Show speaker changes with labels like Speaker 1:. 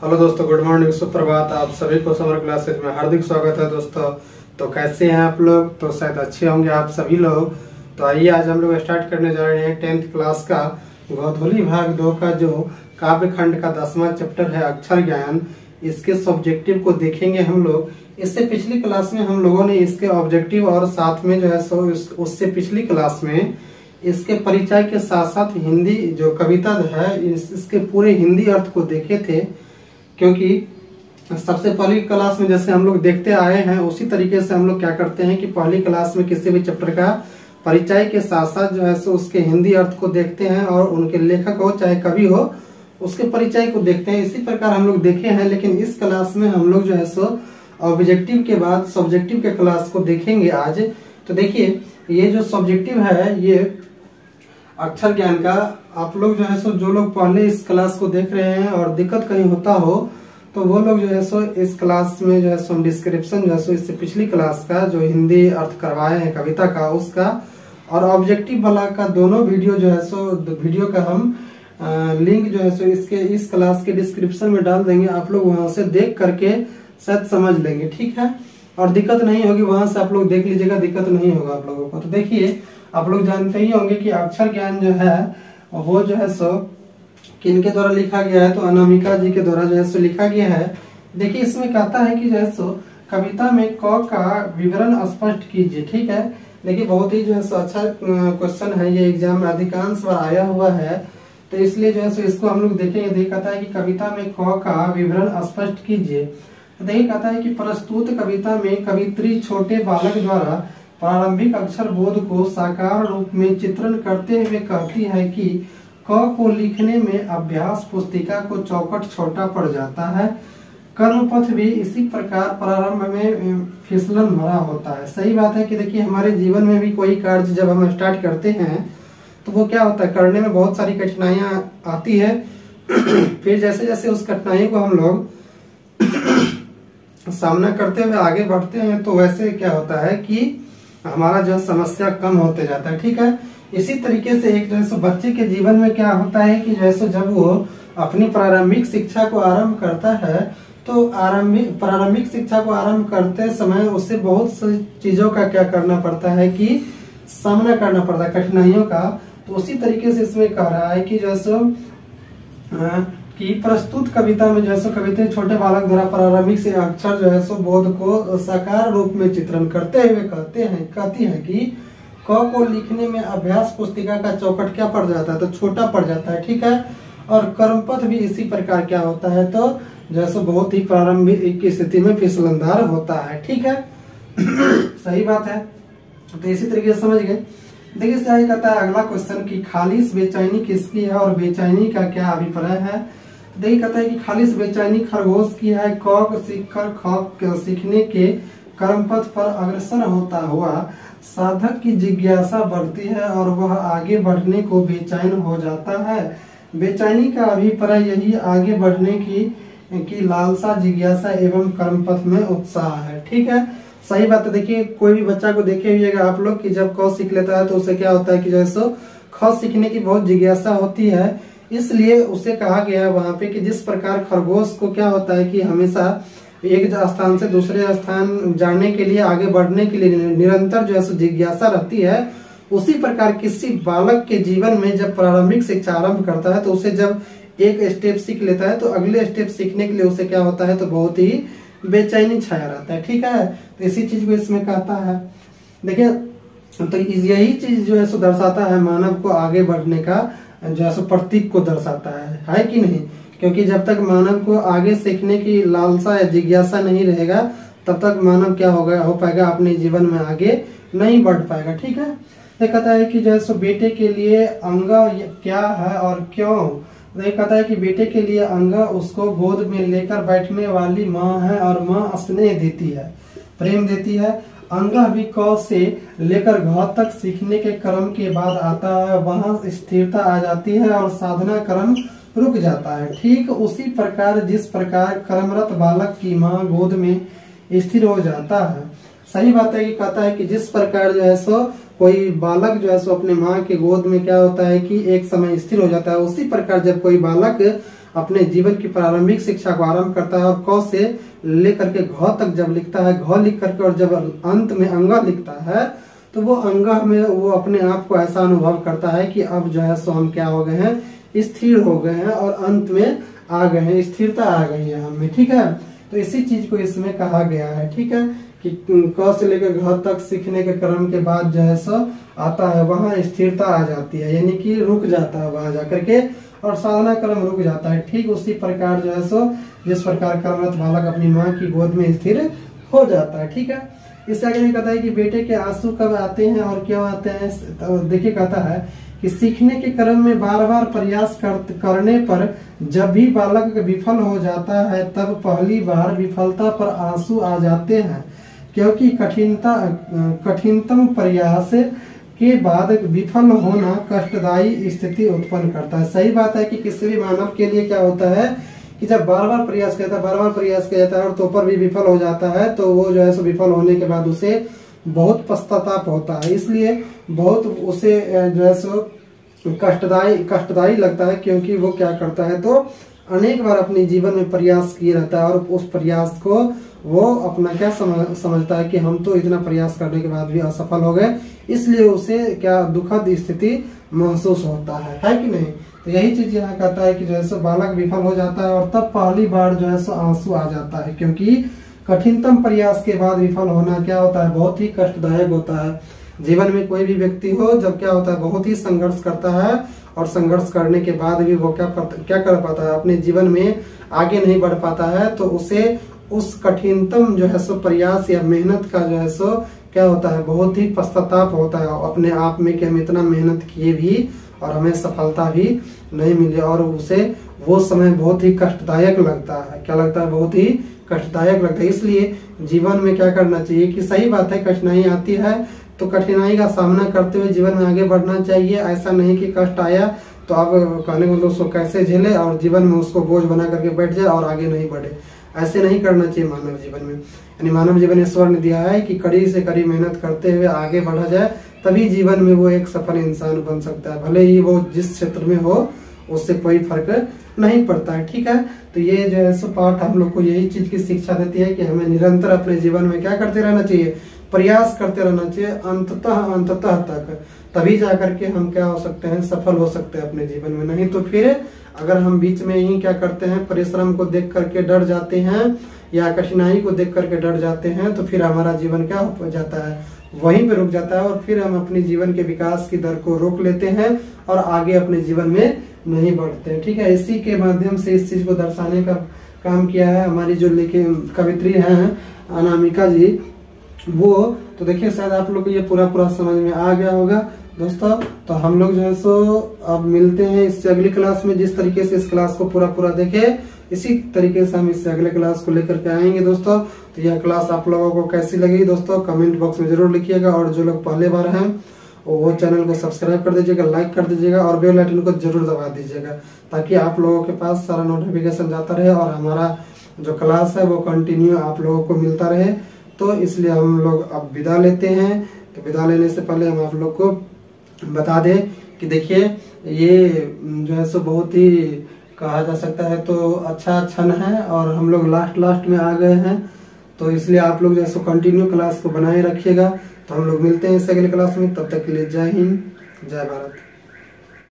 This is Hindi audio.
Speaker 1: हेलो दोस्तों, गुड मॉर्निंग, सुप्रभात। आप सभी को समर क्लासेज में हार्दिक स्वागत है दोस्तों। तो कैसे हैं आप लोग? तो शायद अच्छे होंगे आप सभी लोग। तो आइए आज हम लोग स्टार्ट करने जा रहे हैं 10th क्लास का गोधूली भाग 2 का जो काव्य खंड का 10वां चैप्टर है अक्षर ज्ञान। इसके सब्जेक्टिव को देखेंगे हम लोग। इससे पिछली क्लास में हम लोगों ने इसके ऑब्जेक्टिव और साथ में जो है सो उससे पिछली क्लास में इसके परिचय के साथ साथ हिंदी जो कविता है इसके पूरे हिंदी अर्थ को देखे थे। क्योंकि सबसे पहली क्लास में जैसे हम लोग देखते आए हैं उसी तरीके से हम लोग क्या करते हैं कि पहली क्लास में किसी भी चैप्टर का परिचय के साथ साथ जो है सो उसके हिंदी अर्थ को देखते हैं और उनके लेखक हो चाहे कवि हो उसके परिचय को देखते हैं। इसी प्रकार हम लोग देखे हैं, लेकिन इस क्लास में हम लोग जो है सो ऑब्जेक्टिव के बाद सब्जेक्टिव के क्लास को देखेंगे आज। तो देखिए, ये जो सब्जेक्टिव है ये अक्षर ज्ञान का, आप लोग जो है सो जो लोग पहले इस क्लास को देख रहे हैं और दिक्कत कहीं होता हो तो वो लोग जो है सो इस क्लास में जो है सो डिस्क्रिप्शन जो है सो इससे पिछली क्लास का जो हिंदी अर्थ करवाए हैं कविता का उसका और ऑब्जेक्टिव वाला का दोनों वीडियो जो है सो वीडियो का हम लिंक जो है सो इसके इस क्लास के डिस्क्रिप्शन में डाल देंगे। आप लोग वहां से देख करके शायद समझ लेंगे, ठीक है। और दिक्कत नहीं होगी, वहां से आप लोग देख लीजिएगा, दिक्कत नहीं होगा आप लोगों को। तो देखिए, आप लोग जानते ही होंगे कि अक्षर ज्ञान जो है वो जो है सो किनके द्वारा लिखा गया है, तो अनामिका जी के द्वारा जो है सो लिखा गया है। देखिए, इसमें कहता है कि जो है सो कविता में क का विवरण स्पष्ट कीजिए, ठीक है। देखिए, बहुत ही जो है सो अच्छा क्वेश्चन है, ये एग्जाम में अधिकांश बार आया हुआ है, तो इसलिए जो है सो इसको हम लोग देखेंगे। देखिए, कहता है कि कविता में क का विवरण स्पष्ट कीजिए। देखिए, कहता है कि प्रस्तुत कविता में कवित्री छोटे बालक द्वारा प्रारंभिक अक्षर बोध को साकार रूप में चित्रण करते हुए कहती है कि क को लिखने में अभ्यास पुस्तिका को चौखट छोटा पड़ जाता है। कर्मपथ भी इसी प्रकार प्रारंभ में फिसलन भरा होता है। सही बात है कि देखिए, हमारे जीवन में भी कोई कार्य जब हम स्टार्ट करते हैं तो वो क्या होता है, करने में बहुत सारी कठिनाइयां आती है। फिर जैसे जैसे उस कठिनाई को हम लोग सामना करते हुए आगे बढ़ते हैं तो वैसे क्या होता है कि हमारा जो समस्या कम होते जाता है, ठीक है। इसी तरीके से एक जो है सो बच्चे के जीवन में क्या होता है कि जो है सो जब वो अपनी प्रारंभिक शिक्षा को आरंभ करता है तो प्रारंभिक शिक्षा को आरंभ करते समय उससे बहुत सी चीजों का क्या करना पड़ता है कि सामना करना पड़ता है, कठिनाइयों का। तो उसी तरीके से इसमें कह रहा है कि जो है सो कि प्रस्तुत कविता में जो है सो कविता छोटे बालक द्वारा प्रारंभिक से अक्षर जो है सो बोध को साकार रूप में चित्रण करते हुए कहती है कि क को लिखने में अभ्यास पुस्तिका का चौखट क्या पड़ जाता है, तो छोटा पड़ जाता है, ठीक है। और कर्मपथ भी इसी प्रकार क्या होता है, तो जो है सो बहुत ही प्रारंभिक की स्थिति में फिसलनदार होता है, ठीक है। सही बात है, तो इसी तरीके से समझ गए। देखिए, सही कहता है अगला क्वेश्चन की खालिश बेचैनी किसकी है और बेचैनी का क्या अभिप्राय है। देखिए, कहता है कि खालिश बेचैनी खरगोश की है। क सीखकर ख सीखने के कर्मपथ पर अग्रसर होता हुआ साधक की जिज्ञासा बढ़ती है और वह आगे बढ़ने को बेचैन हो जाता है। बेचैनी का अभिप्राय यही आगे बढ़ने की लालसा, जिज्ञासा एवं कर्मपथ में उत्साह है, ठीक है। सही बात है। देखिए, कोई भी बच्चा को देखे हुएगा आप लोग कि जब क सीख लेता है तो उसे क्या होता है कि जैसे ख सीखने की बहुत जिज्ञासा होती है, इसलिए उसे कहा गया है वहां पे कि जिस प्रकार खरगोश को क्या होता है कि हमेशा एक स्थान से दूसरे स्थान जाने के लिए, आगे बढ़ने के लिए निरंतर जो है जिज्ञासा रहती है, उसी प्रकार किसी बालक के जीवन में जब प्रारंभिक शिक्षा आरंभ करता है तो उसे जब एक स्टेप सीख लेता है तो अगले स्टेप सीखने के लिए उसे क्या होता है, तो बहुत ही बेचैनी छाया रहता है, ठीक है। तो इसी चीज को इसमें कहता है। देखिए, तो यही चीज जो है सो दर्शाता है मानव को आगे बढ़ने का जो है सो प्रतीक को दर्शाता है कि नहीं। क्योंकि जब तक मानव को आगे सीखने की लालसा या जिज्ञासा नहीं रहेगा तब तक मानव क्या हो पाएगा, अपने जीवन में आगे नहीं बढ़ पाएगा, ठीक है। ये कहता है कि जो है सो बेटे के लिए अंग क्या है और क्यों। ये कहता है कि बेटे के लिए अंग उसको गोद में लेकर बैठने वाली माँ है और माँ स्नेह देती है, प्रेम देती है। अंग भी क से लेकर घ तक सीखने के क्रम के बाद आता है, वहां स्थिरता आ जाती है और साधना क्रम रुक जाता है। ठीक उसी प्रकार जिस प्रकार कर्मरत बालक की माँ गोद में स्थिर हो जाता है। सही बात है कि कहता है कि जिस प्रकार जो है सो कोई बालक जो है सो अपने माँ के गोद में क्या होता है कि एक समय स्थिर हो जाता है, उसी प्रकार जब कोई बालक अपने जीवन की प्रारंभिक शिक्षा को आरंभ करता है और क से लेकर के घ तक जब लिखता है, घ लिख करके और जब अंत में अंग लिखता है तो वो अंग में वो अपने आप को ऐसा अनुभव करता है कि अब जो है सो हम क्या हो गए हैं, स्थिर हो गए हैं और अंत में आ गए हैं, स्थिरता आ गई है हमें। ठीक है, तो इसी चीज को इसमें कहा गया है। ठीक है, कि क से लेकर घ तक सीखने के क्रम के बाद जो है सो आता है वहां स्थिरता आ जाती है, यानी कि रुक जाता है वहां जाकर के और साधना क्रम रुक जाता है। ठीक उसी प्रकार जो है सो जिस प्रकार कर्मरत बालक अपनी माँ की गोद में स्थिर हो जाता है। ठीक है, इससे आगे भी कहता है कि बेटे के आंसू कब आते हैं और क्यों आते हैं। तो देखिए कहता है कि सीखने के क्रम में बार बार प्रयास करने पर जब भी बालक विफल हो जाता है तब पहली बार विफलता पर आंसू आ जाते हैं, क्योंकि कठिनतम प्रयास के बाद विफल होना कष्टदायी स्थिति उत्पन्न करता है। सही बात है कि किसी भी मानव के लिए क्या होता है कि जब बार बार प्रयास किया जाता है और तो पर भी विफल हो जाता है तो वो जो है सो विफल होने के बाद उसे बहुत पश्चाताप होता है, इसलिए बहुत उसे जो है सो कष्टदायी लगता है, क्योंकि वो क्या करता है तो अनेक बार अपने जीवन में प्रयास किए रहता है और उस प्रयास को वो अपना क्या समझता है कि हम तो इतना प्रयास करने के बाद भी असफल हो गए, इसलिए उसे क्या दुखद स्थिति महसूस होता है कि नहीं। तो यही चीज यहाँ कहता है कि जो है सो बालक विफल हो जाता है और तब पहली बार जो है सो आंसू आ जाता है, क्योंकि कठिनतम प्रयास के बाद विफल होना क्या होता है, बहुत ही कष्टदायक होता है। जीवन में कोई भी व्यक्ति हो जब क्या होता है बहुत ही संघर्ष करता है और संघर्ष करने के बाद भी वो क्या कर पाता है, अपने जीवन में आगे नहीं बढ़ पाता है, तो उसे उस कठिनतम जो है सो प्रयास या मेहनत का जो है सो क्या होता है, बहुत ही पश्चाताप होता है अपने आप में कि हम इतना मेहनत किए भी और हमें सफलता भी नहीं मिली, और उसे वो समय बहुत ही कष्टदायक लगता है। क्या लगता है, बहुत ही कष्टदायक लगता है। इसलिए जीवन में क्या करना चाहिए कि सही बात है कठिनाई आती है तो कठिनाई का सामना करते हुए जीवन में आगे बढ़ना चाहिए। ऐसा नहीं कि कष्ट आया तो आप कहने को उसको कैसे झेले और जीवन में उसको बोझ बना करके बैठ जाए और आगे नहीं बढ़े, ऐसे नहीं करना चाहिए मानव जीवन में। यानी मानव जीवन ईश्वर ने दिया है कि कड़ी से कड़ी मेहनत करते हुए आगे बढ़ा जाए, तभी जीवन में वो एक सफल इंसान बन सकता है, भले ही वो जिस क्षेत्र में हो उससे कोई फर्क नहीं पड़ता है। ठीक है, तो ये जो है सो पाठ हम लोग को यही चीज की शिक्षा देती है कि हमें निरंतर अपने जीवन में क्या करते रहना चाहिए, प्रयास करते रहना चाहिए अंततः तक, तभी जाकर के हम क्या हो सकते हैं, सफल हो सकते हैं अपने जीवन में। नहीं तो फिर अगर हम बीच में ही क्या करते हैं, परिश्रम को देख करके डर जाते हैं या कठिनाई को देख करके डर जाते हैं, तो फिर हमारा जीवन क्या हो जाता है, वहीं पे रुक जाता है और फिर हम अपने जीवन के विकास की दर को रोक लेते हैं और आगे अपने जीवन में नहीं बढ़ते। ठीक है, इसी के माध्यम से इस चीज को दर्शाने का काम किया है हमारी जो लिखे कवित्री हैं अनामिका जी, वो तो देखिए शायद आप लोग को ये पूरा समझ में आ गया होगा दोस्तों। तो हम लोग जो है सो अब मिलते हैं इससे अगली क्लास में। जिस तरीके से इस क्लास को पूरा देखे इसी तरीके से हम इससे अगले क्लास को लेकर के आएंगे दोस्तों। तो यह क्लास आप लोगों को कैसी लगी दोस्तों कमेंट बॉक्स में जरूर लिखिएगा, और जो लोग पहले बार हैं वो चैनल को सब्सक्राइब कर दीजिएगा, लाइक कर दीजिएगा और बेल आइकन को जरूर दबा दीजिएगा, ताकि आप लोगों के पास सारा नोटिफिकेशन जाता रहे और हमारा जो क्लास है वो कंटिन्यू आप लोगों को मिलता रहे। तो इसलिए हम लोग अब विदा लेते हैं। तो विदा लेने से पहले हम आप लोग को बता दें कि देखिए ये जो है सो बहुत ही कहा जा सकता है तो अच्छा क्षण है और हम लोग लास्ट में आ गए हैं, तो इसलिए आप लोग जो है सो कंटिन्यू क्लास को बनाए रखिएगा। तो हम लोग मिलते हैं इस अगले क्लास में, तब तक के लिए जय हिंद जय भारत।